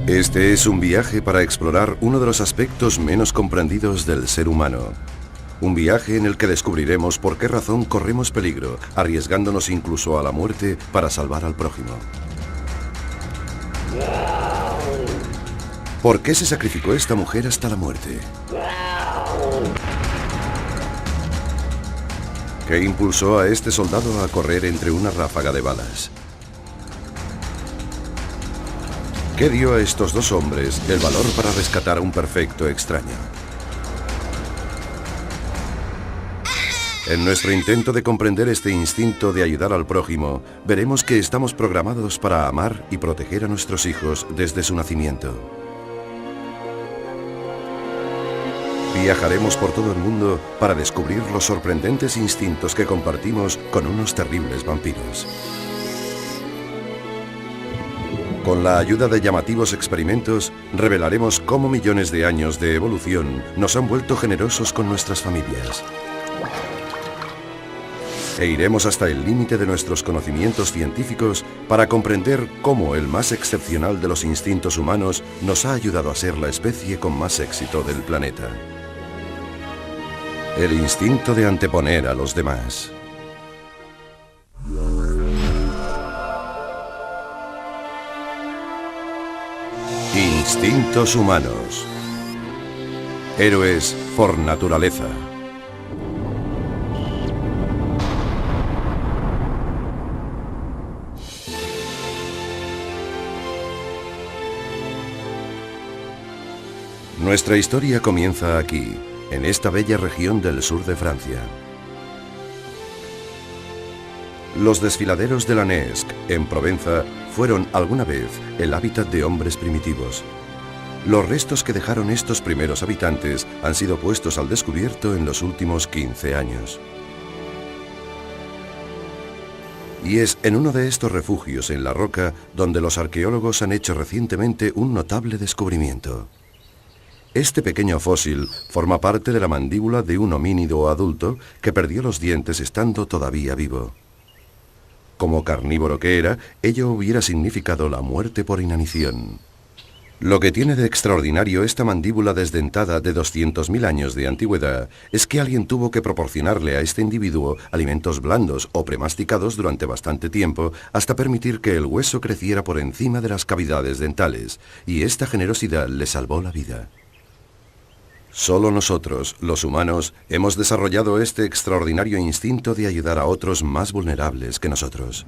Este es un viaje para explorar uno de los aspectos menos comprendidos del ser humano. Un viaje en el que descubriremos por qué razón corremos peligro, arriesgándonos incluso a la muerte para salvar al prójimo. ¿Por qué se sacrificó esta mujer hasta la muerte? ¿Qué impulsó a este soldado a correr entre una ráfaga de balas? ¿Qué dio a estos dos hombres el valor para rescatar a un perfecto extraño? En nuestro intento de comprender este instinto de ayudar al prójimo, veremos que estamos programados para amar y proteger a nuestros hijos desde su nacimiento. Viajaremos por todo el mundo para descubrir los sorprendentes instintos que compartimos con unos terribles vampiros. Con la ayuda de llamativos experimentos, revelaremos cómo millones de años de evolución nos han vuelto generosos con nuestras familias. E iremos hasta el límite de nuestros conocimientos científicos para comprender cómo el más excepcional de los instintos humanos nos ha ayudado a ser la especie con más éxito del planeta. El instinto de anteponer a los demás. Instintos humanos. Héroes por naturaleza. Nuestra historia comienza aquí, en esta bella región del sur de Francia. Los desfiladeros de Lannesque, en Provenza, fueron alguna vez el hábitat de hombres primitivos. Los restos que dejaron estos primeros habitantes han sido puestos al descubierto en los últimos 15 años. Y es en uno de estos refugios en la roca donde los arqueólogos han hecho recientemente un notable descubrimiento. Este pequeño fósil forma parte de la mandíbula de un homínido adulto que perdió los dientes estando todavía vivo. Como carnívoro que era, ello hubiera significado la muerte por inanición. Lo que tiene de extraordinario esta mandíbula desdentada de 200.000 años de antigüedad es que alguien tuvo que proporcionarle a este individuo alimentos blandos o premasticados durante bastante tiempo hasta permitir que el hueso creciera por encima de las cavidades dentales, y esta generosidad le salvó la vida. Solo nosotros, los humanos, hemos desarrollado este extraordinario instinto de ayudar a otros más vulnerables que nosotros.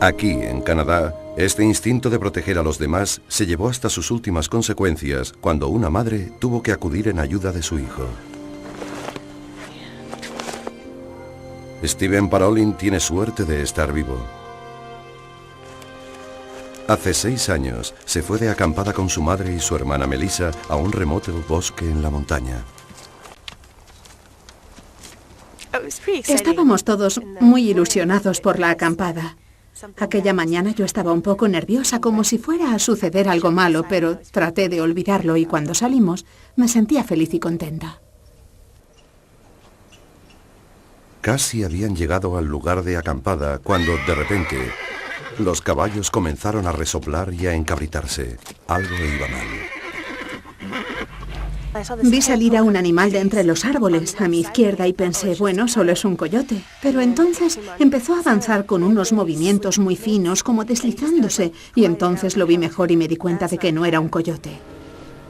Aquí, en Canadá, este instinto de proteger a los demás se llevó hasta sus últimas consecuencias cuando una madre tuvo que acudir en ayuda de su hijo. Steven Parolin tiene suerte de estar vivo. Hace 6 años se fue de acampada con su madre y su hermana Melissa a un remoto bosque en la montaña. Estábamos todos muy ilusionados por la acampada. Aquella mañana yo estaba un poco nerviosa, como si fuera a suceder algo malo, pero traté de olvidarlo y cuando salimos me sentía feliz y contenta. Casi habían llegado al lugar de acampada cuando, de repente, los caballos comenzaron a resoplar y a encabritarse. Algo iba mal. Vi salir a un animal de entre los árboles a mi izquierda y pensé, bueno, solo es un coyote. Pero entonces empezó a avanzar con unos movimientos muy finos, como deslizándose, y entonces lo vi mejor y me di cuenta de que no era un coyote.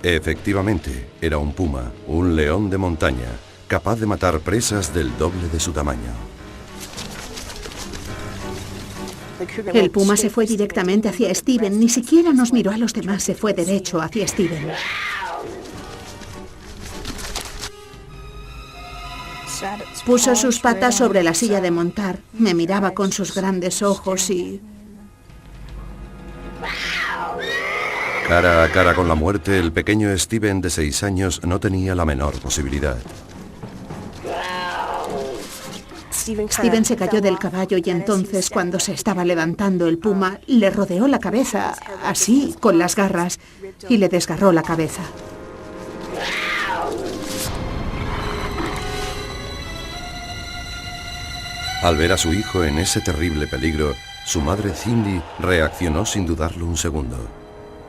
Efectivamente, era un puma, un león de montaña, capaz de matar presas del doble de su tamaño. El puma se fue directamente hacia Steven, ni siquiera nos miró a los demás, se fue derecho hacia Steven. Puso sus patas sobre la silla de montar, me miraba con sus grandes ojos y... Cara a cara con la muerte, el pequeño Steven de 6 años no tenía la menor posibilidad. Steven se cayó del caballo y entonces, cuando se estaba levantando, el puma le rodeó la cabeza, así, con las garras, y le desgarró la cabeza. Al ver a su hijo en ese terrible peligro, su madre Cindy reaccionó sin dudarlo un segundo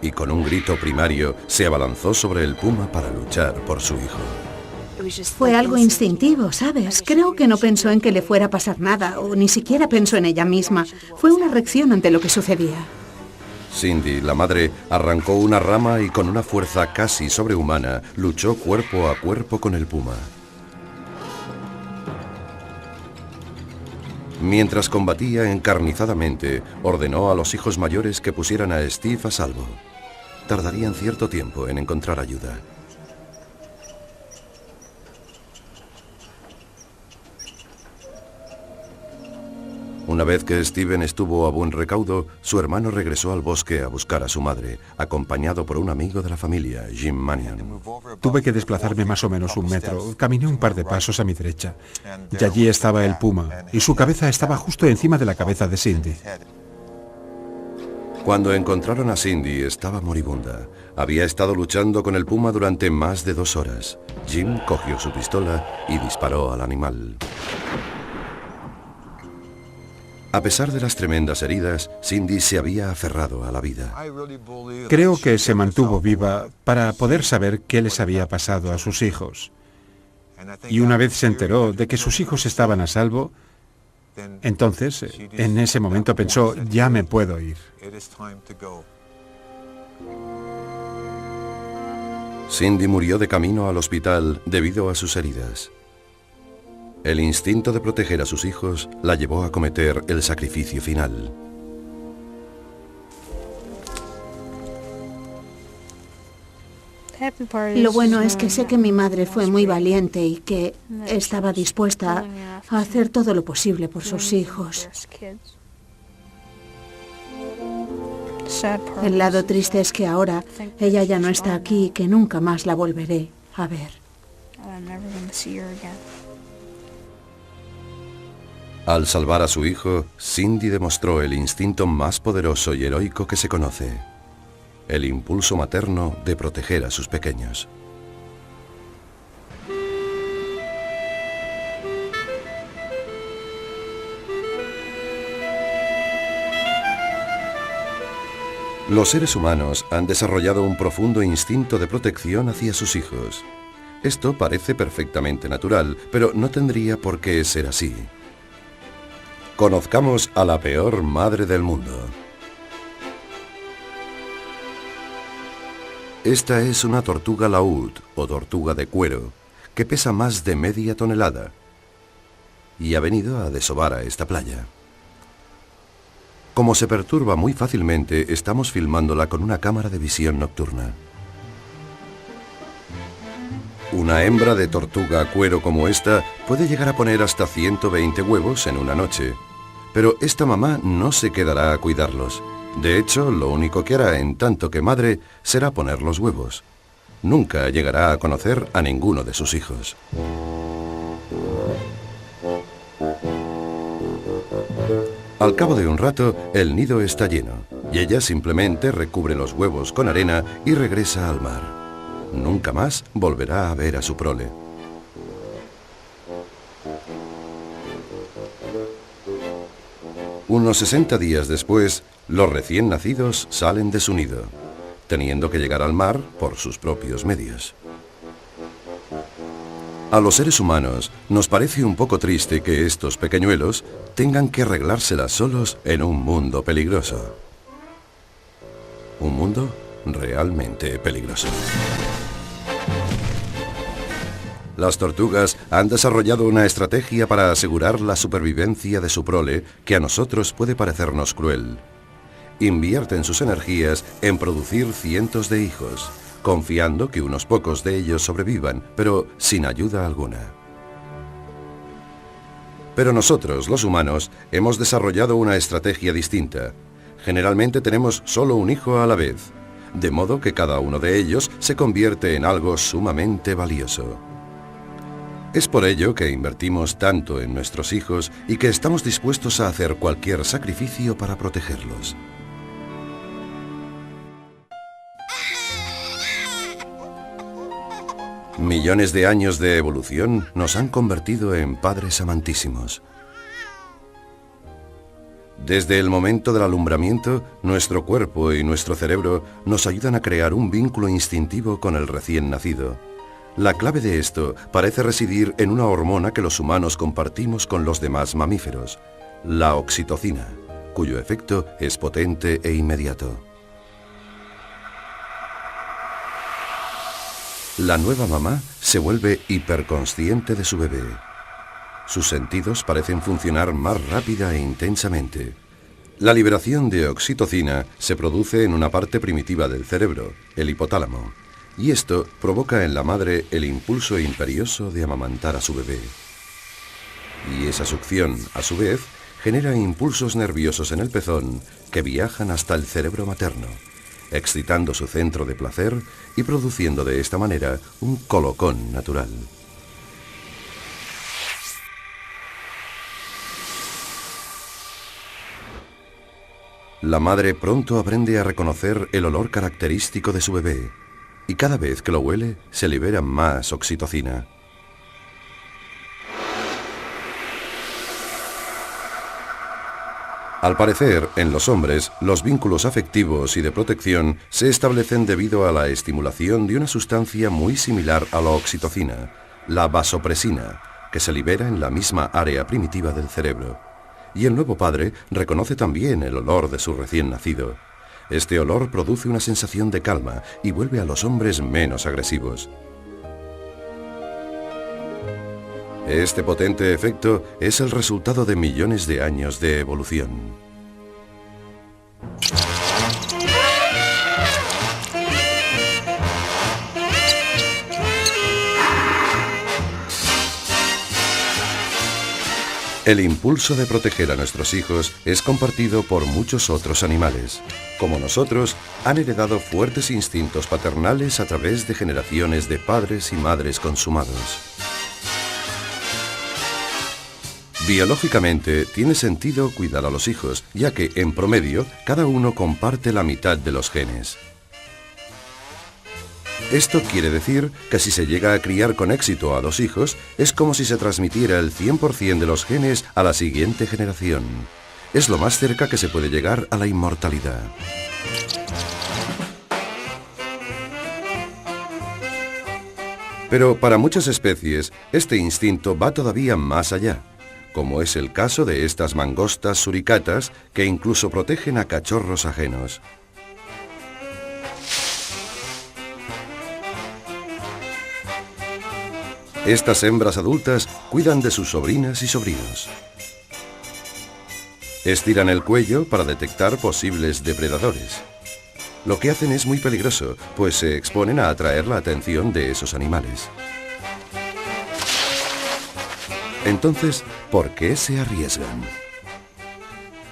y con un grito primario se abalanzó sobre el puma para luchar por su hijo. Fue algo instintivo, ¿sabes? Creo que no pensó en que le fuera a pasar nada, o ni siquiera pensó en ella misma. Fue una reacción ante lo que sucedía. Cindy, la madre, arrancó una rama y con una fuerza casi sobrehumana luchó cuerpo a cuerpo con el puma. Mientras combatía encarnizadamente, ordenó a los hijos mayores que pusieran a Steve a salvo. Tardarían cierto tiempo en encontrar ayuda. Una vez que Steven estuvo a buen recaudo, su hermano regresó al bosque a buscar a su madre, acompañado por un amigo de la familia, Jim Manion. Tuve que desplazarme más o menos 1 metro. Caminé un par de pasos a mi derecha. Y allí estaba el puma, y su cabeza estaba justo encima de la cabeza de Cindy. Cuando encontraron a Cindy, estaba moribunda. Había estado luchando con el puma durante más de 2 horas. Jim cogió su pistola y disparó al animal. A pesar de las tremendas heridas, Cindy se había aferrado a la vida. Creo que se mantuvo viva para poder saber qué les había pasado a sus hijos. Y una vez se enteró de que sus hijos estaban a salvo, entonces, en ese momento pensó, ya me puedo ir. Cindy murió de camino al hospital debido a sus heridas. El instinto de proteger a sus hijos la llevó a cometer el sacrificio final. Lo bueno es que sé que mi madre fue muy valiente y que estaba dispuesta a hacer todo lo posible por sus hijos. El lado triste es que ahora ella ya no está aquí y que nunca más la volveré a ver. Al salvar a su hijo, Cindy demostró el instinto más poderoso y heroico que se conoce: el impulso materno de proteger a sus pequeños. Los seres humanos han desarrollado un profundo instinto de protección hacia sus hijos. Esto parece perfectamente natural, pero no tendría por qué ser así. Conozcamos a la peor madre del mundo. Esta es una tortuga laúd, o tortuga de cuero, que pesa más de media tonelada y ha venido a desovar a esta playa. Como se perturba muy fácilmente, estamos filmándola con una cámara de visión nocturna. Una hembra de tortuga cuero como esta puede llegar a poner hasta 120 huevos en una noche. Pero esta mamá no se quedará a cuidarlos. De hecho, lo único que hará en tanto que madre será poner los huevos. Nunca llegará a conocer a ninguno de sus hijos. Al cabo de un rato, el nido está lleno y ella simplemente recubre los huevos con arena y regresa al mar. Nunca más volverá a ver a su prole. Unos 60 días después, los recién nacidos salen de su nido, teniendo que llegar al mar por sus propios medios. A los seres humanos nos parece un poco triste que estos pequeñuelos tengan que arreglárselas solos en un mundo peligroso. Un mundo realmente peligroso. Las tortugas han desarrollado una estrategia para asegurar la supervivencia de su prole que a nosotros puede parecernos cruel. Invierten sus energías en producir cientos de hijos, confiando que unos pocos de ellos sobrevivan, pero sin ayuda alguna. Pero nosotros, los humanos, hemos desarrollado una estrategia distinta. Generalmente tenemos solo un hijo a la vez, de modo que cada uno de ellos se convierte en algo sumamente valioso. Es por ello que invertimos tanto en nuestros hijos y que estamos dispuestos a hacer cualquier sacrificio para protegerlos. Millones de años de evolución nos han convertido en padres amantísimos. Desde el momento del alumbramiento, nuestro cuerpo y nuestro cerebro nos ayudan a crear un vínculo instintivo con el recién nacido. La clave de esto parece residir en una hormona que los humanos compartimos con los demás mamíferos, la oxitocina, cuyo efecto es potente e inmediato. La nueva mamá se vuelve hiperconsciente de su bebé. Sus sentidos parecen funcionar más rápida e intensamente. La liberación de oxitocina se produce en una parte primitiva del cerebro, el hipotálamo, y esto provoca en la madre el impulso imperioso de amamantar a su bebé. Y esa succión, a su vez, genera impulsos nerviosos en el pezón que viajan hasta el cerebro materno, excitando su centro de placer y produciendo de esta manera un colocón natural. La madre pronto aprende a reconocer el olor característico de su bebé y cada vez que lo huele se libera más oxitocina. Al parecer, en los hombres, los vínculos afectivos y de protección se establecen debido a la estimulación de una sustancia muy similar a la oxitocina, la vasopresina, que se libera en la misma área primitiva del cerebro. Y el nuevo padre reconoce también el olor de su recién nacido. Este olor produce una sensación de calma y vuelve a los hombres menos agresivos. Este potente efecto es el resultado de millones de años de evolución. El impulso de proteger a nuestros hijos es compartido por muchos otros animales. Como nosotros, han heredado fuertes instintos paternales a través de generaciones de padres y madres consumados. Biológicamente, tiene sentido cuidar a los hijos, ya que, en promedio, cada uno comparte la mitad de los genes. Esto quiere decir que si se llega a criar con éxito a 2 hijos, es como si se transmitiera el 100% de los genes a la siguiente generación. Es lo más cerca que se puede llegar a la inmortalidad. Pero para muchas especies, este instinto va todavía más allá, como es el caso de estas mangostas suricatas que incluso protegen a cachorros ajenos. Estas hembras adultas cuidan de sus sobrinas y sobrinos. Estiran el cuello para detectar posibles depredadores. Lo que hacen es muy peligroso, pues se exponen a atraer la atención de esos animales. Entonces, ¿por qué se arriesgan?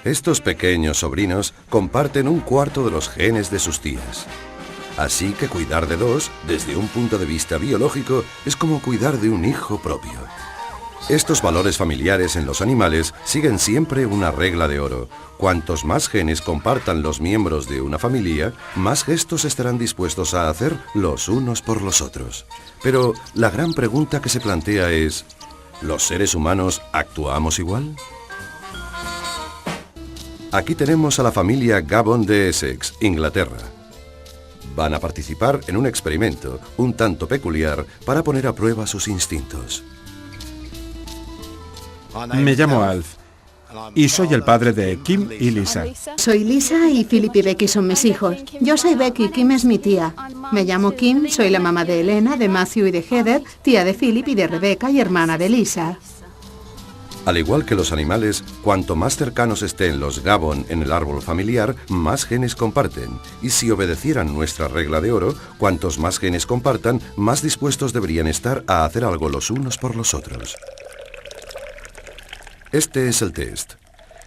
Estos pequeños sobrinos comparten 1/4 de los genes de sus tías. Así que cuidar de 2, desde un punto de vista biológico, es como cuidar de un hijo propio. Estos valores familiares en los animales siguen siempre una regla de oro. Cuantos más genes compartan los miembros de una familia, más gestos estarán dispuestos a hacer los unos por los otros. Pero la gran pregunta que se plantea es, ¿los seres humanos actuamos igual? Aquí tenemos a la familia Gabon de Essex, Inglaterra. Van a participar en un experimento un tanto peculiar para poner a prueba sus instintos. Me llamo Alf y soy el padre de Kim y Lisa. Soy Lisa y Philip y Becky son mis hijos. Yo soy Becky, Kim es mi tía. Me llamo Kim, soy la mamá de Elena, de Matthew y de Heather, tía de Philip y de Rebecca y hermana de Lisa. Al igual que los animales, cuanto más cercanos estén los Gabon en el árbol familiar, más genes comparten. Y si obedecieran nuestra regla de oro, cuantos más genes compartan, más dispuestos deberían estar a hacer algo los unos por los otros. Este es el test.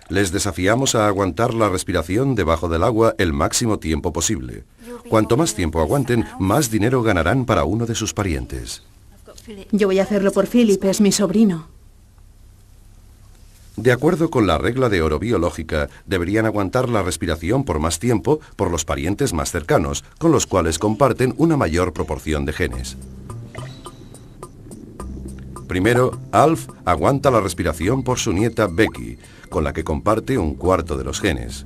Les desafiamos a aguantar la respiración debajo del agua el máximo tiempo posible. Cuanto más tiempo aguanten, más dinero ganarán para uno de sus parientes. Yo voy a hacerlo por Philip, es mi sobrino. De acuerdo con la regla de oro biológica, deberían aguantar la respiración por más tiempo por los parientes más cercanos, con los cuales comparten una mayor proporción de genes. Primero, Alf aguanta la respiración por su nieta Becky, con la que comparte un cuarto de los genes.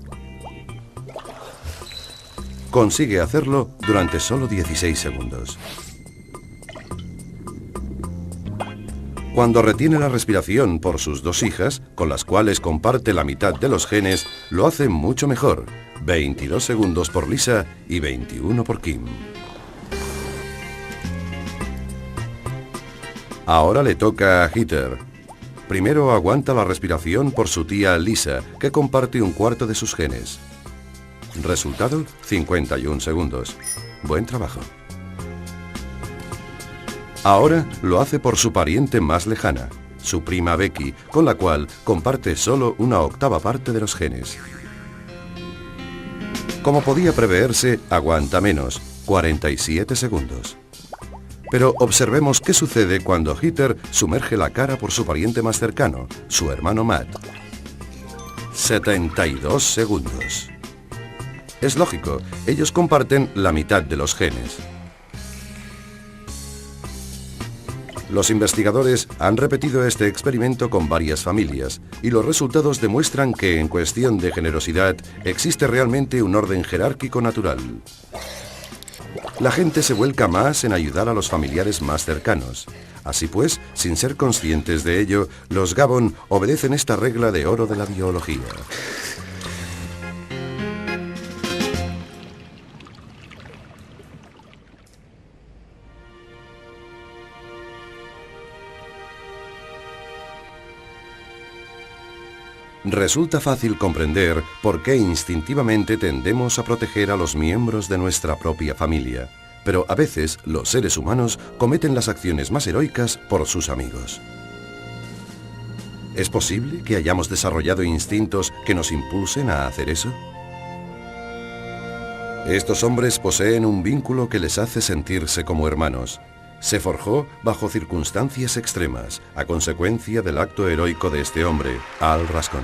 Consigue hacerlo durante solo 16 segundos. Cuando retiene la respiración por sus dos hijas, con las cuales comparte la mitad de los genes, lo hace mucho mejor. 22 segundos por Lisa y 21 por Kim. Ahora le toca a Heather. Primero aguanta la respiración por su tía Lisa, que comparte un cuarto de sus genes. Resultado, 51 segundos. Buen trabajo. Ahora lo hace por su pariente más lejana, su prima Becky, con la cual comparte solo una octava parte de los genes. Como podía preverse, aguanta menos, 47 segundos. Pero observemos qué sucede cuando Heather sumerge la cara por su pariente más cercano, su hermano Matt. 72 segundos. Es lógico, ellos comparten la mitad de los genes. Los investigadores han repetido este experimento con varias familias y los resultados demuestran que en cuestión de generosidad existe realmente un orden jerárquico natural. La gente se vuelca más en ayudar a los familiares más cercanos. Así pues, sin ser conscientes de ello, los Gabon obedecen esta regla de oro de la biología. Resulta fácil comprender por qué instintivamente tendemos a proteger a los miembros de nuestra propia familia, pero a veces los seres humanos cometen las acciones más heroicas por sus amigos. ¿Es posible que hayamos desarrollado instintos que nos impulsen a hacer eso? Estos hombres poseen un vínculo que les hace sentirse como hermanos. Se forjó bajo circunstancias extremas, a consecuencia del acto heroico de este hombre, Al Rascon.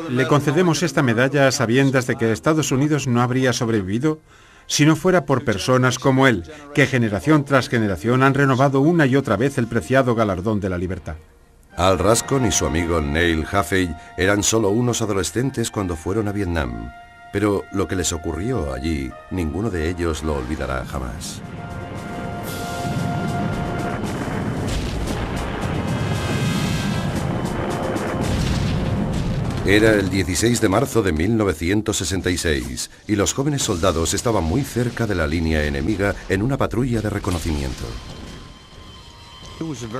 Le concedemos esta medalla a sabiendas de que Estados Unidos no habría sobrevivido si no fuera por personas como él, que generación tras generación han renovado una y otra vez el preciado galardón de la libertad. Al Rascon y su amigo Neil Hafey eran solo unos adolescentes cuando fueron a Vietnam, pero lo que les ocurrió allí, ninguno de ellos lo olvidará jamás. Era el 16 de marzo de 1966 y los jóvenes soldados estaban muy cerca de la línea enemiga en una patrulla de reconocimiento.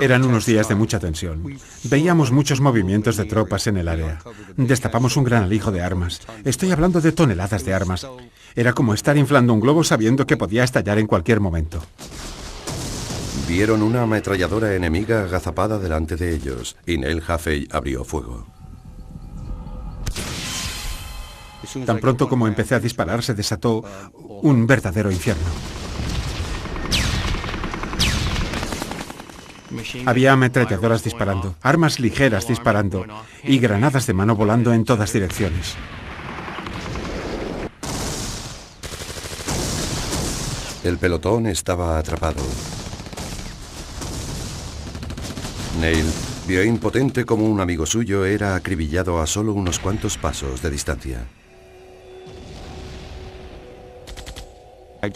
Eran unos días de mucha tensión. Veíamos muchos movimientos de tropas en el área. Destapamos un gran alijo de armas. Estoy hablando de toneladas de armas. Era como estar inflando un globo sabiendo que podía estallar en cualquier momento. Vieron una ametralladora enemiga agazapada delante de ellos y Neil Hafey abrió fuego. Tan pronto como empecé a disparar, se desató un verdadero infierno. Había ametralladoras disparando, armas ligeras disparando y granadas de mano volando en todas direcciones. El pelotón estaba atrapado. Neil vio impotente como un amigo suyo era acribillado a solo unos cuantos pasos de distancia.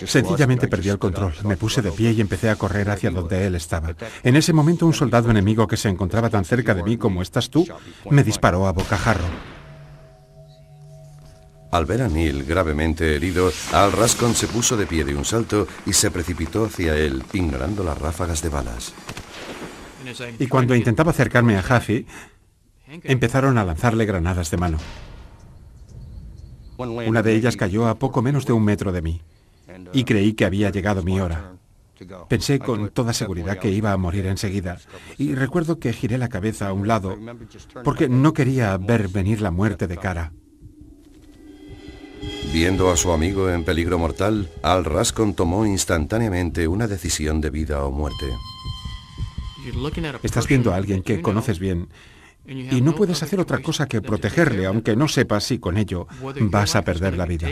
Sencillamente perdí el control. Me puse de pie y empecé a correr hacia donde él estaba. En ese momento, un soldado enemigo que se encontraba tan cerca de mí como estás tú, me disparó a bocajarro. Al ver a Neil gravemente herido, Al Rascon se puso de pie de un salto y se precipitó hacia él, ignorando las ráfagas de balas. Y cuando intentaba acercarme a Hafey, empezaron a lanzarle granadas de mano. Una de ellas cayó a poco menos de 1 metro de mí. Y creí que había llegado mi hora. Pensé con toda seguridad que iba a morir enseguida. Y recuerdo que giré la cabeza a un lado porque no quería ver venir la muerte de cara. Viendo a su amigo en peligro mortal, Al Rascon tomó instantáneamente una decisión de vida o muerte. Estás viendo a alguien que conoces bien y no puedes hacer otra cosa que protegerle, aunque no sepas si con ello vas a perder la vida.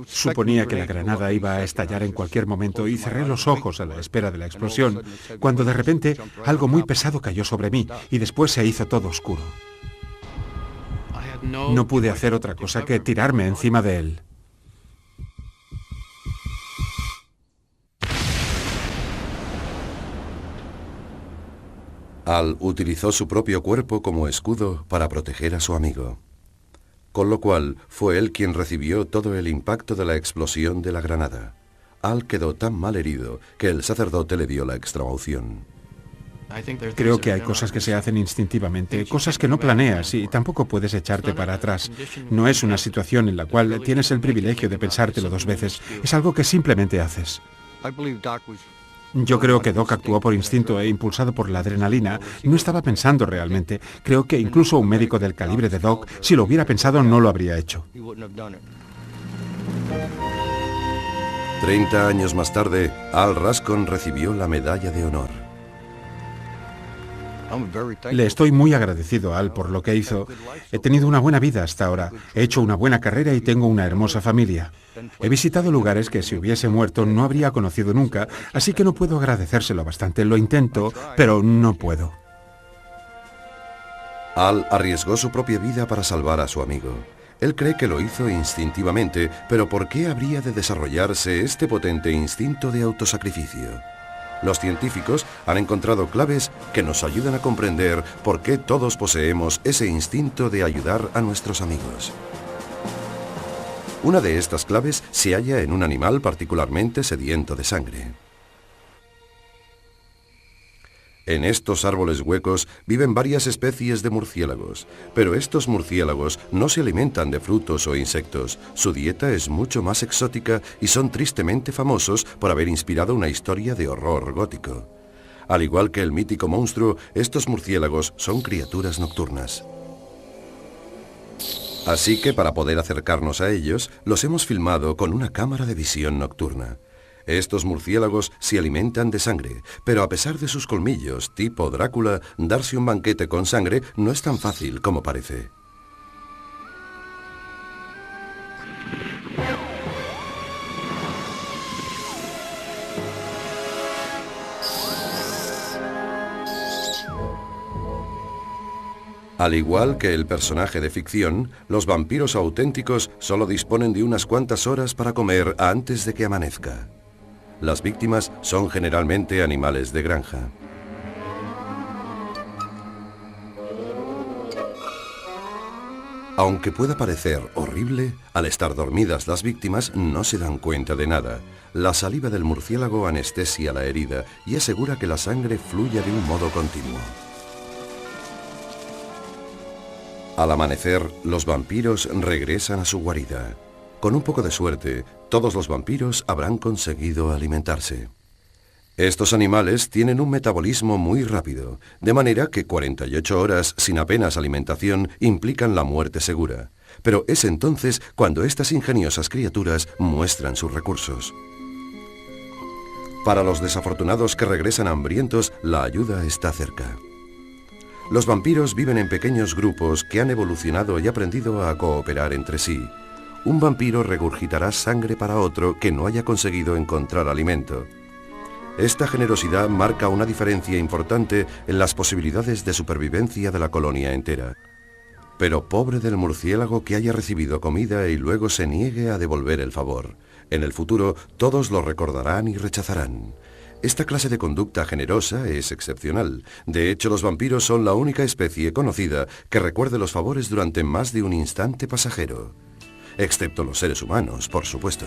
Suponía que la granada iba a estallar en cualquier momento y cerré los ojos a la espera de la explosión, cuando de repente algo muy pesado cayó sobre mí y después se hizo todo oscuro. No pude hacer otra cosa que tirarme encima de él. Al utilizó su propio cuerpo como escudo para proteger a su amigo, con lo cual fue él quien recibió todo el impacto de la explosión de la granada. Al quedó tan mal herido que el sacerdote le dio la extremaunción. Creo que hay cosas que se hacen instintivamente, cosas que no planeas y tampoco puedes echarte para atrás. No es una situación en la cual tienes el privilegio de pensártelo dos veces, es algo que simplemente haces. Yo creo que Doc actuó por instinto e impulsado por la adrenalina. No estaba pensando realmente. Creo que incluso un médico del calibre de Doc, si lo hubiera pensado, no lo habría hecho. 30 años más tarde, Al Rascon recibió la Medalla de Honor. Le estoy muy agradecido a Al por lo que hizo. He tenido una buena vida hasta ahora. He hecho una buena carrera y tengo una hermosa familia. He visitado lugares que si hubiese muerto no habría conocido nunca, así que no puedo agradecérselo bastante. Lo intento, pero no puedo. Al arriesgó su propia vida para salvar a su amigo. Él cree que lo hizo instintivamente, pero ¿por qué habría de desarrollarse este potente instinto de autosacrificio? Los científicos han encontrado claves que nos ayudan a comprender por qué todos poseemos ese instinto de ayudar a nuestros amigos. Una de estas claves se halla en un animal particularmente sediento de sangre. En estos árboles huecos viven varias especies de murciélagos, pero estos murciélagos no se alimentan de frutos o insectos. Su dieta es mucho más exótica y son tristemente famosos por haber inspirado una historia de horror gótico. Al igual que el mítico monstruo, estos murciélagos son criaturas nocturnas. Así que para poder acercarnos a ellos, los hemos filmado con una cámara de visión nocturna. Estos murciélagos se alimentan de sangre, pero a pesar de sus colmillos tipo Drácula, darse un banquete con sangre no es tan fácil como parece. Al igual que el personaje de ficción, los vampiros auténticos solo disponen de unas cuantas horas para comer antes de que amanezca. Las víctimas son generalmente animales de granja. Aunque pueda parecer horrible, al estar dormidas las víctimas no se dan cuenta de nada. La saliva del murciélago anestesia la herida y asegura que la sangre fluya de un modo continuo. Al amanecer, los vampiros regresan a su guarida. Con un poco de suerte, todos los vampiros habrán conseguido alimentarse. Estos animales tienen un metabolismo muy rápido, de manera que 48 horas sin apenas alimentación implican la muerte segura. Pero es entonces cuando estas ingeniosas criaturas muestran sus recursos. Para los desafortunados que regresan hambrientos, la ayuda está cerca. Los vampiros viven en pequeños grupos que han evolucionado y aprendido a cooperar entre sí. Un vampiro regurgitará sangre para otro que no haya conseguido encontrar alimento. Esta generosidad marca una diferencia importante en las posibilidades de supervivencia de la colonia entera. Pero pobre del murciélago que haya recibido comida y luego se niegue a devolver el favor. En el futuro todos lo recordarán y rechazarán. Esta clase de conducta generosa es excepcional. De hecho, los vampiros son la única especie conocida que recuerde los favores durante más de un instante pasajero. Excepto los seres humanos, por supuesto.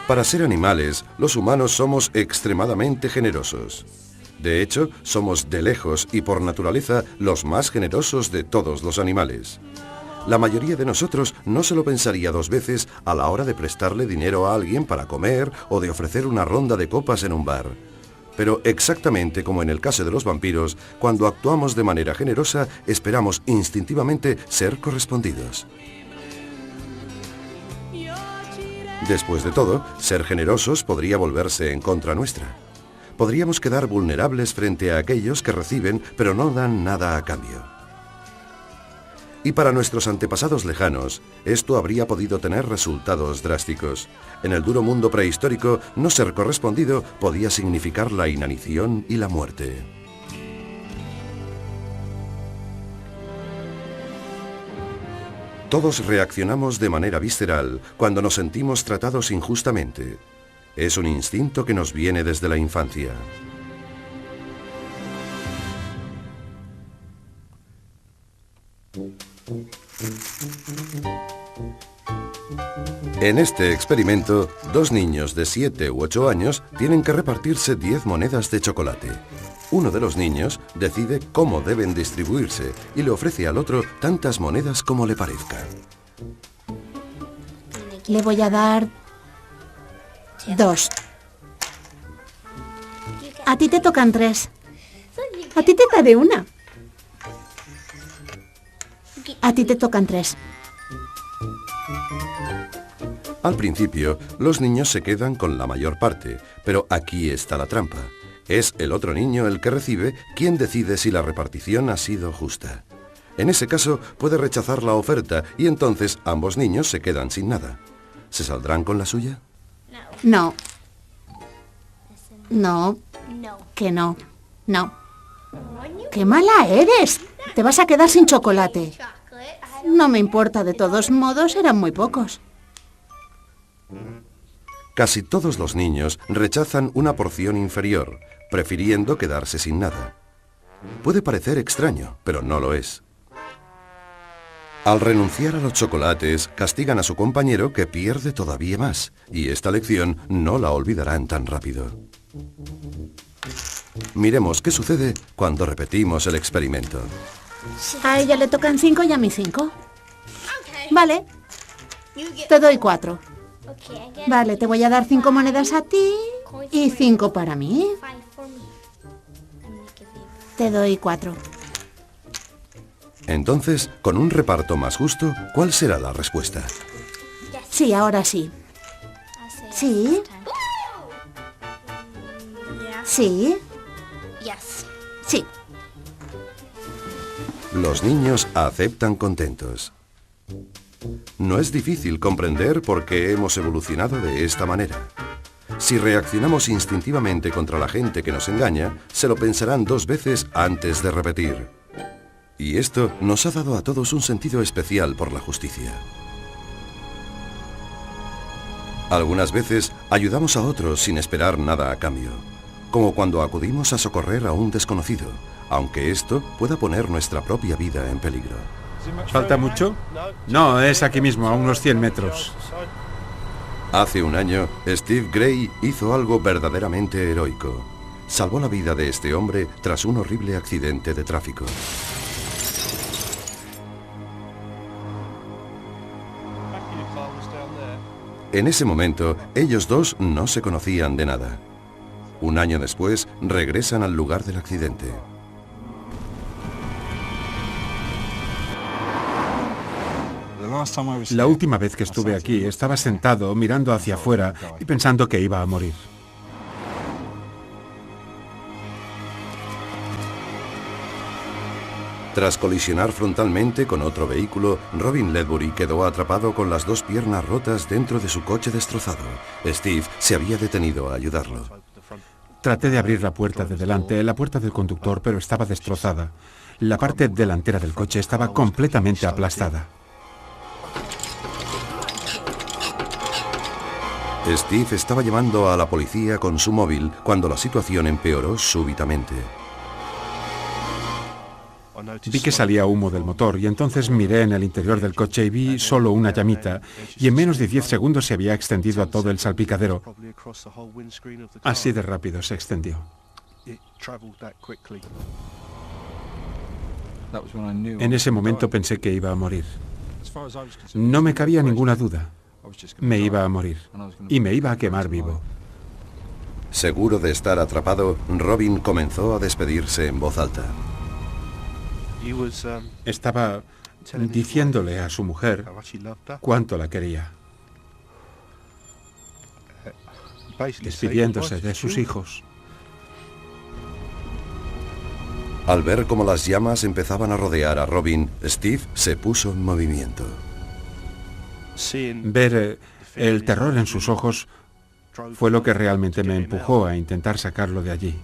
Para ser animales, los humanos somos extremadamente generosos. De hecho, somos de lejos y por naturaleza los más generosos de todos los animales. La mayoría de nosotros no se lo pensaría dos veces a la hora de prestarle dinero a alguien para comer o de ofrecer una ronda de copas en un bar. Pero exactamente como en el caso de los vampiros, cuando actuamos de manera generosa, esperamos instintivamente ser correspondidos. Después de todo, ser generosos podría volverse en contra nuestra. podríamos quedar vulnerables frente a aquellos que reciben pero no dan nada a cambio. Y para nuestros antepasados lejanos, esto habría podido tener resultados drásticos. En el duro mundo prehistórico, no ser correspondido podía significar la inanición y la muerte. Todos reaccionamos de manera visceral cuando nos sentimos tratados injustamente. Es un instinto que nos viene desde la infancia. En este experimento, 2 niños de 7 u 8 años tienen que repartirse 10 monedas de chocolate. Uno de los niños decide cómo deben distribuirse y le ofrece al otro tantas monedas como le parezca. Le voy a dar 2. A ti te tocan 3. A ti te daré 1. A ti te tocan 3. Al principio, los niños se quedan con la mayor parte, pero aquí está la trampa. Es el otro niño el que recibe quien decide si la repartición ha sido justa. En ese caso, puede rechazar la oferta y entonces ambos niños se quedan sin nada. ¿Se saldrán con la suya? No. No. Que no. No. ¡Qué mala eres! Te vas a quedar sin chocolate. No me importa, de todos modos, eran muy pocos. Casi todos los niños rechazan una porción inferior, prefiriendo quedarse sin nada. Puede parecer extraño, pero no lo es. Al renunciar a los chocolates, castigan a su compañero que pierde todavía más, y esta lección no la olvidarán tan rápido. Miremos qué sucede cuando repetimos el experimento. A ella le tocan 5 y a mí 5. Vale. Te doy 4. Vale, te voy a dar 5 monedas a ti y 5 para mí. Te doy 4. Entonces, con un reparto más justo, ¿cuál será la respuesta? Sí, ahora sí. Sí. Sí. Sí. Los niños aceptan contentos. No es difícil comprender por qué hemos evolucionado de esta manera. Si reaccionamos instintivamente contra la gente que nos engaña, se lo pensarán 2 veces antes de repetir. Y esto nos ha dado a todos un sentido especial por la justicia. Algunas veces ayudamos a otros sin esperar nada a cambio, como cuando acudimos a socorrer a un desconocido, aunque esto pueda poner nuestra propia vida en peligro. ¿Falta mucho? No, es aquí mismo, a unos 100 metros. Hace un año, Steve Gray hizo algo verdaderamente heroico. Salvó la vida de este hombre tras un horrible accidente de tráfico. En ese momento, ellos dos no se conocían de nada. Un año después, regresan al lugar del accidente. La última vez que estuve aquí, estaba sentado mirando hacia afuera y pensando que iba a morir. Tras colisionar frontalmente con otro vehículo, Robin Ledbury quedó atrapado con las 2 piernas rotas dentro de su coche destrozado. Steve se había detenido a ayudarlo. Traté de abrir la puerta de delante, la puerta del conductor, pero estaba destrozada. La parte delantera del coche estaba completamente aplastada. Steve estaba llamando a la policía con su móvil cuando la situación empeoró súbitamente. Vi que salía humo del motor y entonces miré en el interior del coche y vi solo una llamita y en menos de 10 segundos se había extendido a todo el salpicadero. Así de rápido se extendió. En ese momento pensé que iba a morir. No me cabía ninguna duda. Me iba a morir y me iba a quemar vivo. Seguro de estar atrapado, Robin comenzó a despedirse en voz alta. Estaba diciéndole a su mujer cuánto la quería, despidiéndose de sus hijos. Al ver cómo las llamas empezaban a rodear a Robin, Steve se puso en movimiento. Ver el terror en sus ojos fue lo que realmente me empujó a intentar sacarlo de allí.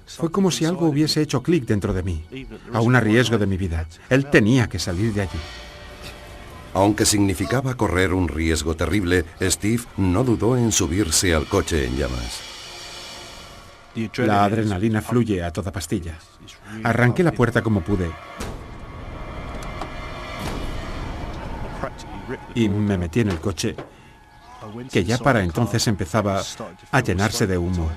Fue como si algo hubiese hecho clic dentro de mí, aún a riesgo de mi vida. Él tenía que salir de allí. Aunque significaba correr un riesgo terrible, Steve no dudó en subirse al coche en llamas. La adrenalina fluye a toda pastilla. Arranqué la puerta como pude y me metí en el coche, que ya para entonces empezaba a llenarse de humo.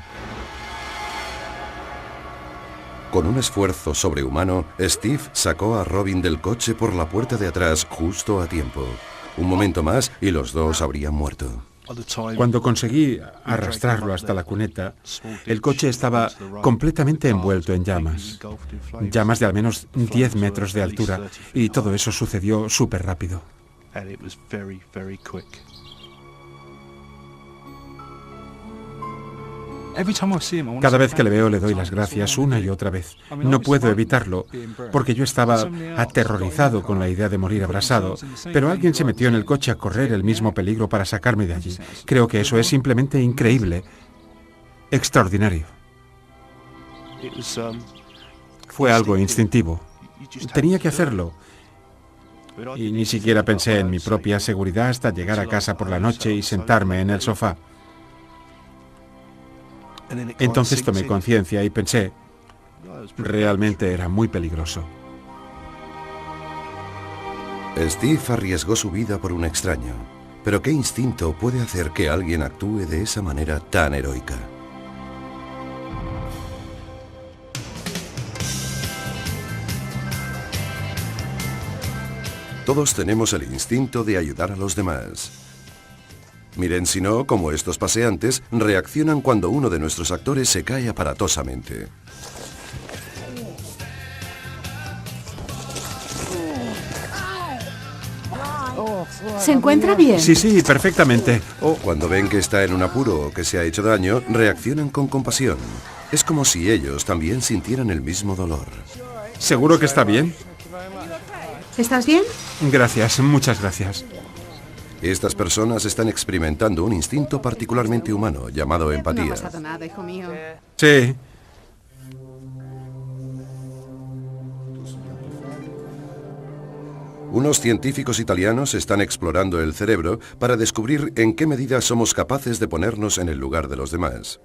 Con un esfuerzo sobrehumano, Steve sacó a Robin del coche por la puerta de atrás justo a tiempo. Un momento más y los dos habrían muerto. Cuando conseguí arrastrarlo hasta la cuneta, el coche estaba completamente envuelto en llamas. Llamas de al menos 10 metros de altura, y todo eso sucedió súper rápido. Cada vez que le veo le doy las gracias una y otra vez. No puedo evitarlo, porque yo estaba aterrorizado con la idea de morir abrasado, pero alguien se metió en el coche a correr el mismo peligro para sacarme de allí. Creo que eso es simplemente increíble, extraordinario. Fue algo instintivo. Tenía que hacerlo. Y ni siquiera pensé en mi propia seguridad hasta llegar a casa por la noche y sentarme en el sofá. Entonces tomé conciencia y pensé, realmente era muy peligroso. Steve arriesgó su vida por un extraño. Pero ¿qué instinto puede hacer que alguien actúe de esa manera tan heroica? Todos tenemos el instinto de ayudar a los demás. Miren si no, como estos paseantes reaccionan cuando uno de nuestros actores se cae aparatosamente. ¿Se encuentra bien? Sí, perfectamente. Cuando ven que está en un apuro o que se ha hecho daño, reaccionan con compasión. Es como si ellos también sintieran el mismo dolor. ¿Seguro que está bien? ¿Estás bien? Gracias, muchas gracias. Estas personas están experimentando un instinto particularmente humano llamado empatía. No ha pasado nada, hijo mío. Sí. Unos científicos italianos están explorando el cerebro para descubrir en qué medida somos capaces de ponernos en el lugar de los demás.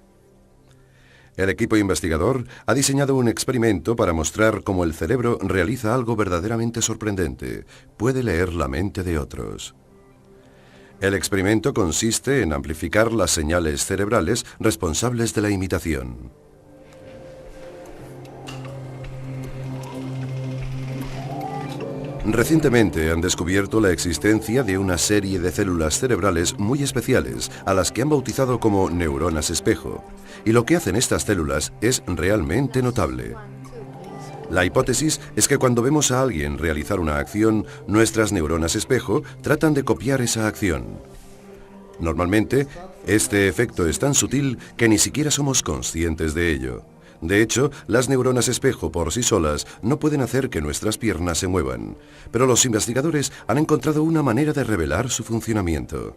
El equipo investigador ha diseñado un experimento para mostrar cómo el cerebro realiza algo verdaderamente sorprendente. Puede leer la mente de otros. El experimento consiste en amplificar las señales cerebrales responsables de la imitación. Recientemente han descubierto la existencia de una serie de células cerebrales muy especiales, a las que han bautizado como neuronas espejo. Y lo que hacen estas células es realmente notable. La hipótesis es que cuando vemos a alguien realizar una acción, nuestras neuronas espejo tratan de copiar esa acción. Normalmente, este efecto es tan sutil que ni siquiera somos conscientes de ello. De hecho, las neuronas espejo por sí solas no pueden hacer que nuestras piernas se muevan, pero los investigadores han encontrado una manera de revelar su funcionamiento.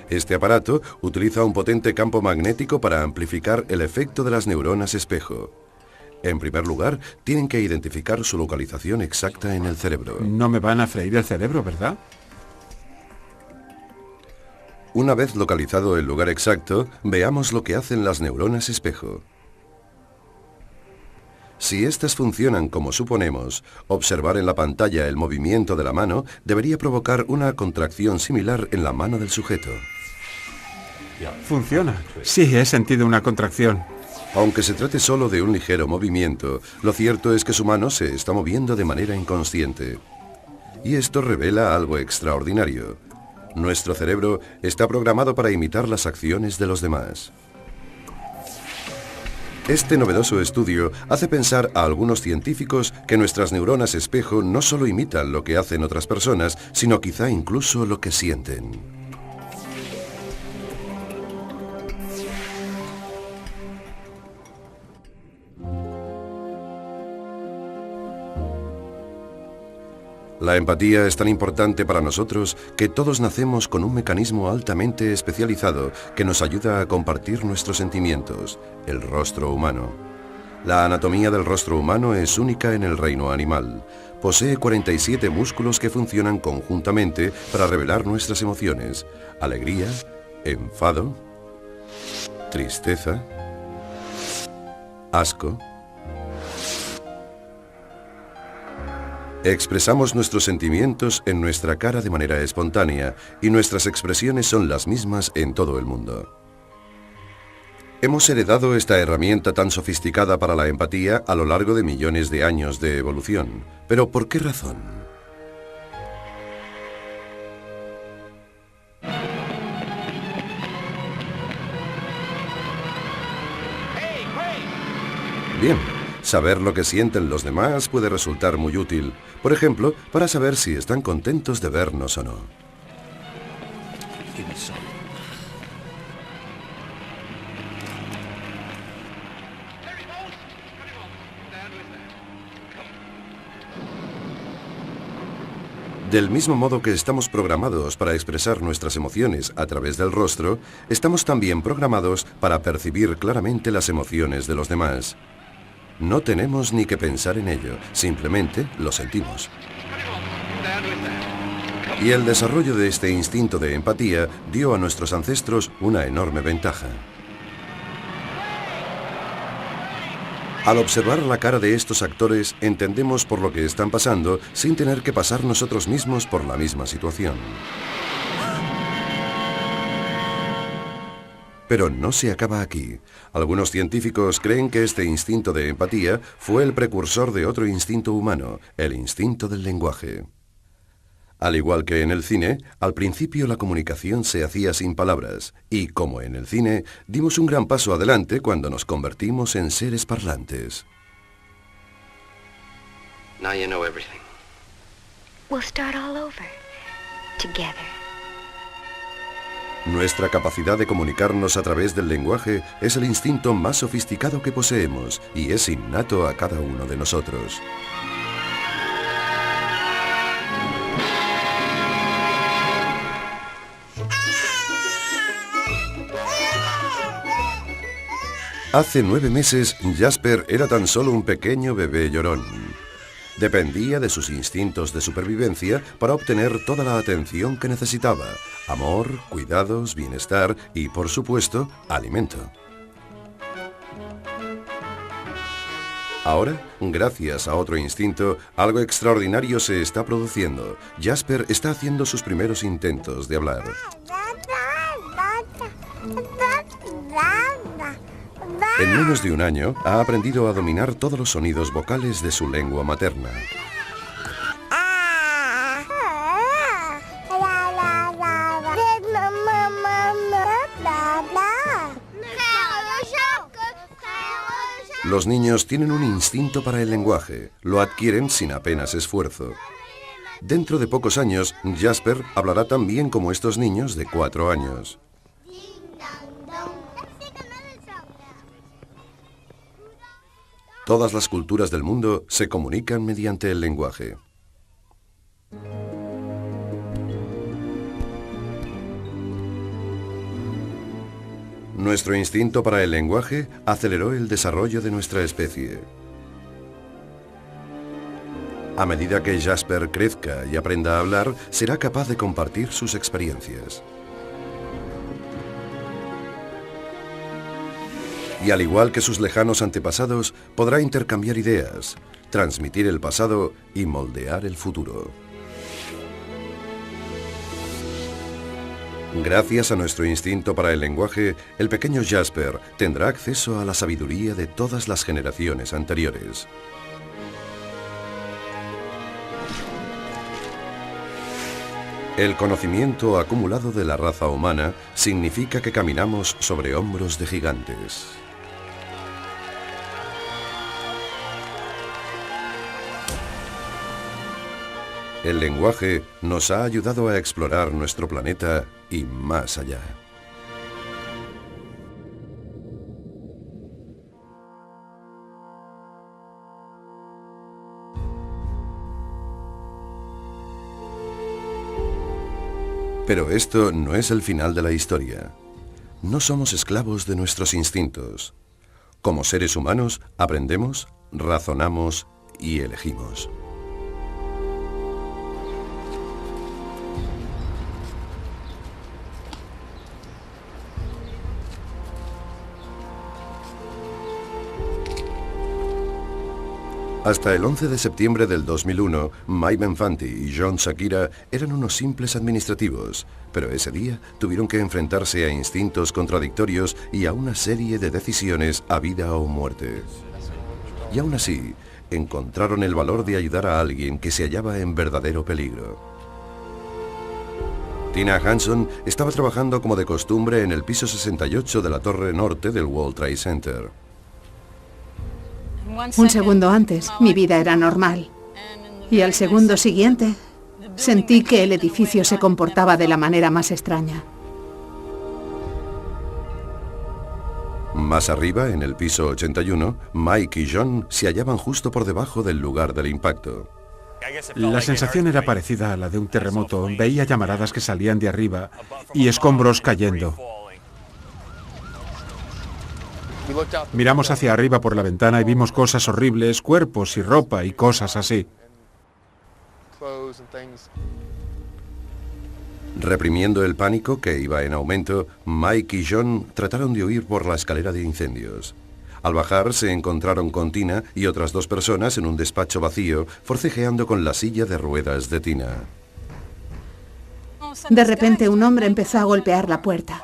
Este aparato utiliza un potente campo magnético para amplificar el efecto de las neuronas espejo. En primer lugar, tienen que identificar su localización exacta en el cerebro. No me van a freír el cerebro, ¿verdad? Una vez localizado el lugar exacto, veamos lo que hacen las neuronas espejo. Si estas funcionan como suponemos, observar en la pantalla el movimiento de la mano debería provocar una contracción similar en la mano del sujeto. Funciona. Sí, he sentido una contracción. Aunque se trate solo de un ligero movimiento, lo cierto es que su mano se está moviendo de manera inconsciente. Y esto revela algo extraordinario. Nuestro cerebro está programado para imitar las acciones de los demás. Este novedoso estudio hace pensar a algunos científicos que nuestras neuronas espejo no solo imitan lo que hacen otras personas, sino quizá incluso lo que sienten. La empatía es tan importante para nosotros que todos nacemos con un mecanismo altamente especializado que nos ayuda a compartir nuestros sentimientos, el rostro humano. La anatomía del rostro humano es única en el reino animal. Posee 47 músculos que funcionan conjuntamente para revelar nuestras emociones: alegría, enfado, tristeza, asco. Expresamos nuestros sentimientos en nuestra cara de manera espontánea y nuestras expresiones son las mismas en todo el mundo. Hemos heredado esta herramienta tan sofisticada para la empatía a lo largo de millones de años de evolución. ¿Pero por qué razón? Bien, saber lo que sienten los demás puede resultar muy útil. Por ejemplo, para saber si están contentos de vernos o no. Del mismo modo que estamos programados para expresar nuestras emociones a través del rostro, estamos también programados para percibir claramente las emociones de los demás. No tenemos ni que pensar en ello, simplemente lo sentimos. Y el desarrollo de este instinto de empatía dio a nuestros ancestros una enorme ventaja. Al observar la cara de estos actores, entendemos por lo que están pasando sin tener que pasar nosotros mismos por la misma situación. Pero no se acaba aquí. Algunos científicos creen que este instinto de empatía fue el precursor de otro instinto humano, el instinto del lenguaje. Al igual que en el cine, al principio la comunicación se hacía sin palabras, y como en el cine, dimos un gran paso adelante cuando nos convertimos en seres parlantes. Now you know everything. We'll start all over, together. Nuestra capacidad de comunicarnos a través del lenguaje es el instinto más sofisticado que poseemos, y es innato a cada uno de nosotros. Hace 9 meses, Jasper era tan solo un pequeño bebé llorón. Dependía de sus instintos de supervivencia para obtener toda la atención que necesitaba: amor, cuidados, bienestar y, por supuesto, alimento. Ahora, gracias a otro instinto, algo extraordinario se está produciendo. Jasper está haciendo sus primeros intentos de hablar. En menos de un año, ha aprendido a dominar todos los sonidos vocales de su lengua materna. Los niños tienen un instinto para el lenguaje. Lo adquieren sin apenas esfuerzo. Dentro de pocos años, Jasper hablará tan bien como estos niños de 4 años. Todas las culturas del mundo se comunican mediante el lenguaje. Nuestro instinto para el lenguaje aceleró el desarrollo de nuestra especie. A medida que Jasper crezca y aprenda a hablar, será capaz de compartir sus experiencias. Y al igual que sus lejanos antepasados, podrá intercambiar ideas, transmitir el pasado y moldear el futuro. Gracias a nuestro instinto para el lenguaje, el pequeño Jasper tendrá acceso a la sabiduría de todas las generaciones anteriores. El conocimiento acumulado de la raza humana significa que caminamos sobre hombros de gigantes. El lenguaje nos ha ayudado a explorar nuestro planeta y más allá. Pero esto no es el final de la historia. No somos esclavos de nuestros instintos. Como seres humanos, aprendemos, razonamos y elegimos. Hasta el 11 de septiembre del 2001, Mike Benfanti y John Shakira eran unos simples administrativos, pero ese día tuvieron que enfrentarse a instintos contradictorios y a una serie de decisiones a vida o muerte. Y aún así, encontraron el valor de ayudar a alguien que se hallaba en verdadero peligro. Tina Hanson estaba trabajando como de costumbre en el piso 68 de la torre norte del World Trade Center. Un segundo antes, mi vida era normal. Y al segundo siguiente, sentí que el edificio se comportaba de la manera más extraña. Más arriba, en el piso 81, Mike y John se hallaban justo por debajo del lugar del impacto. La sensación era parecida a la de un terremoto. Veía llamaradas que salían de arriba y escombros cayendo. Miramos hacia arriba por la ventana y vimos cosas horribles, cuerpos y ropa y cosas así. Reprimiendo el pánico que iba en aumento, Mike y John trataron de huir por la escalera de incendios. Al bajar se encontraron con Tina y otras dos personas en un despacho vacío, forcejeando con la silla de ruedas de Tina. De repente un hombre empezó a golpear la puerta.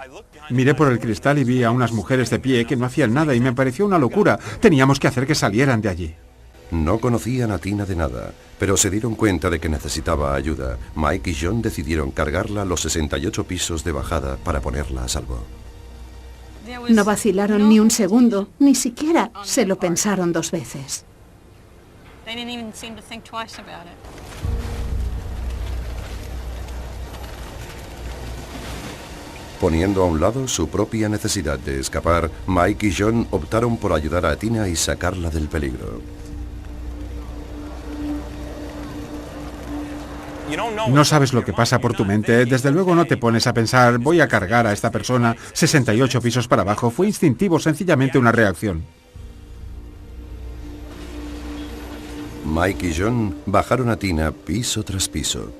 Miré por el cristal y vi a unas mujeres de pie que no hacían nada y me pareció una locura. Teníamos que hacer que salieran de allí. No conocían a Tina de nada, pero se dieron cuenta de que necesitaba ayuda. Mike y John decidieron cargarla a los 68 pisos de bajada para ponerla a salvo. No vacilaron ni un segundo, ni siquiera se lo pensaron dos veces. Poniendo a un lado su propia necesidad de escapar, Mike y John optaron por ayudar a Tina y sacarla del peligro. No sabes lo que pasa por tu mente. Desde luego no te pones a pensar, voy a cargar a esta persona 68 pisos para abajo. Fue instintivo, sencillamente una reacción. Mike y John bajaron a Tina piso tras piso.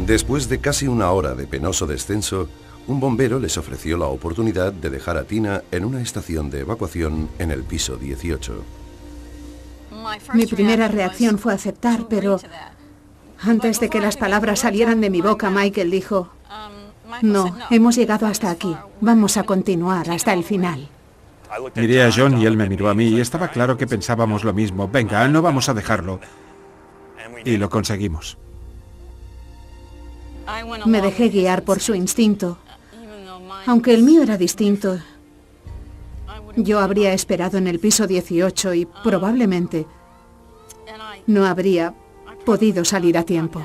Después de casi una hora de penoso descenso, un bombero les ofreció la oportunidad de dejar a Tina en una estación de evacuación en el piso 18. Mi primera reacción fue aceptar, pero antes de que las palabras salieran de mi boca, Michael dijo, no, hemos llegado hasta aquí, vamos a continuar hasta el final. Miré a John y él me miró a mí y estaba claro que pensábamos lo mismo. Venga, no vamos a dejarlo. Y lo conseguimos. Me dejé guiar por su instinto. Aunque el mío era distinto, yo habría esperado en el piso 18 y probablemente no habría podido salir a tiempo.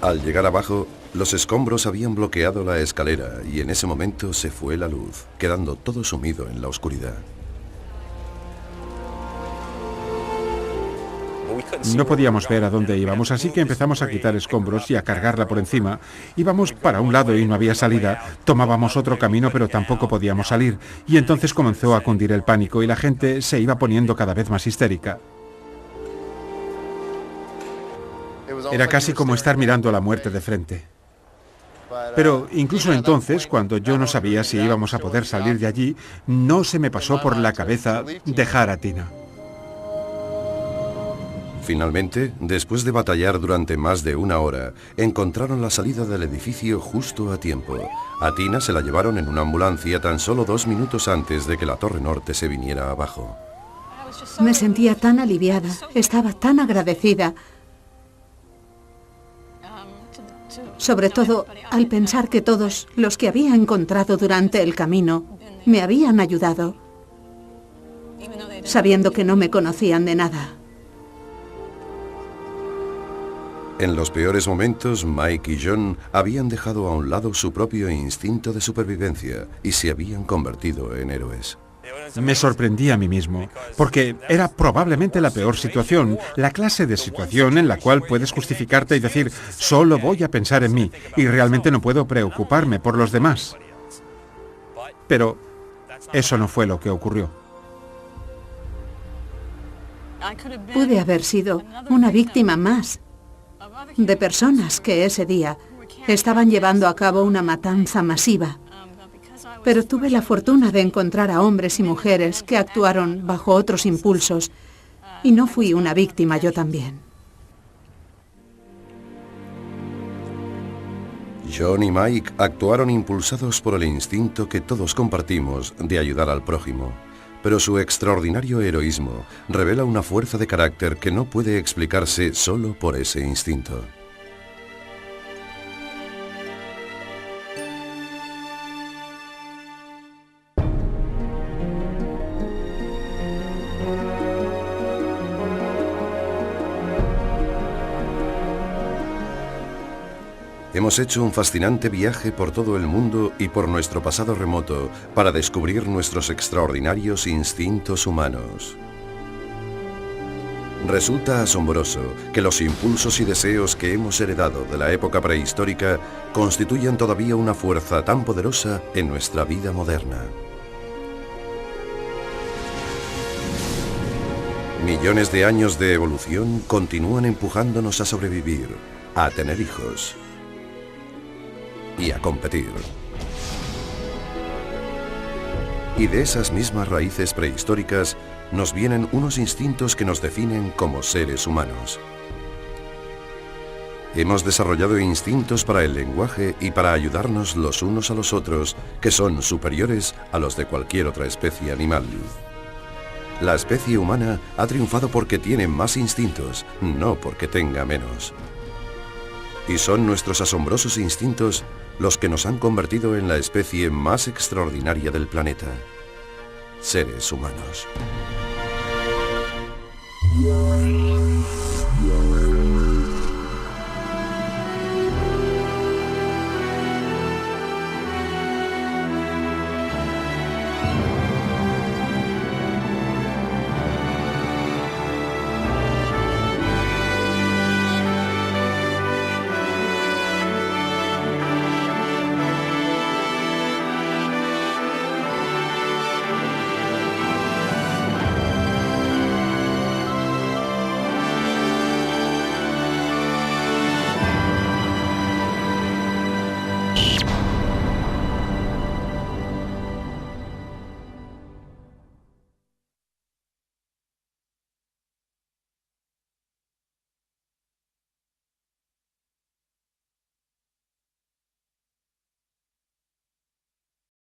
Al llegar abajo, los escombros habían bloqueado la escalera y en ese momento se fue la luz, quedando todo sumido en la oscuridad. No podíamos ver a dónde íbamos, así que empezamos a quitar escombros y a cargarla por encima. Íbamos para un lado y no había salida. Tomábamos otro camino, pero tampoco podíamos salir. Y entonces comenzó a cundir el pánico y la gente se iba poniendo cada vez más histérica. Era casi como estar mirando a la muerte de frente. Pero incluso entonces, cuando yo no sabía si íbamos a poder salir de allí, no se me pasó por la cabeza dejar a Tina. Finalmente, después de batallar durante más de una hora, encontraron la salida del edificio justo a tiempo. A Tina se la llevaron en una ambulancia tan solo 2 minutos antes de que la torre norte se viniera abajo. Me sentía tan aliviada, estaba tan agradecida. Sobre todo al pensar que todos los que había encontrado durante el camino me habían ayudado, sabiendo que no me conocían de nada. En los peores momentos, Mike y John habían dejado a un lado su propio instinto de supervivencia y se habían convertido en héroes. Me sorprendí a mí mismo, porque era probablemente la peor situación, la clase de situación en la cual puedes justificarte y decir, solo voy a pensar en mí, y realmente no puedo preocuparme por los demás. Pero eso no fue lo que ocurrió. Pude haber sido una víctima más de personas que ese día estaban llevando a cabo una matanza masiva. Pero tuve la fortuna de encontrar a hombres y mujeres que actuaron bajo otros impulsos y no fui una víctima yo también. John y Mike actuaron impulsados por el instinto que todos compartimos de ayudar al prójimo, pero su extraordinario heroísmo revela una fuerza de carácter que no puede explicarse solo por ese instinto. Hemos hecho un fascinante viaje por todo el mundo y por nuestro pasado remoto para descubrir nuestros extraordinarios instintos humanos. Resulta asombroso que los impulsos y deseos que hemos heredado de la época prehistórica constituyan todavía una fuerza tan poderosa en nuestra vida moderna. Millones de años de evolución continúan empujándonos a sobrevivir, a tener hijos y a competir. Y de esas mismas raíces prehistóricas nos vienen unos instintos que nos definen como seres humanos. Hemos desarrollado instintos para el lenguaje y para ayudarnos los unos a los otros que son superiores a los de cualquier otra especie animal. La especie humana ha triunfado porque tiene más instintos, no porque tenga menos. Y son nuestros asombrosos instintos los que nos han convertido en la especie más extraordinaria del planeta. Seres humanos.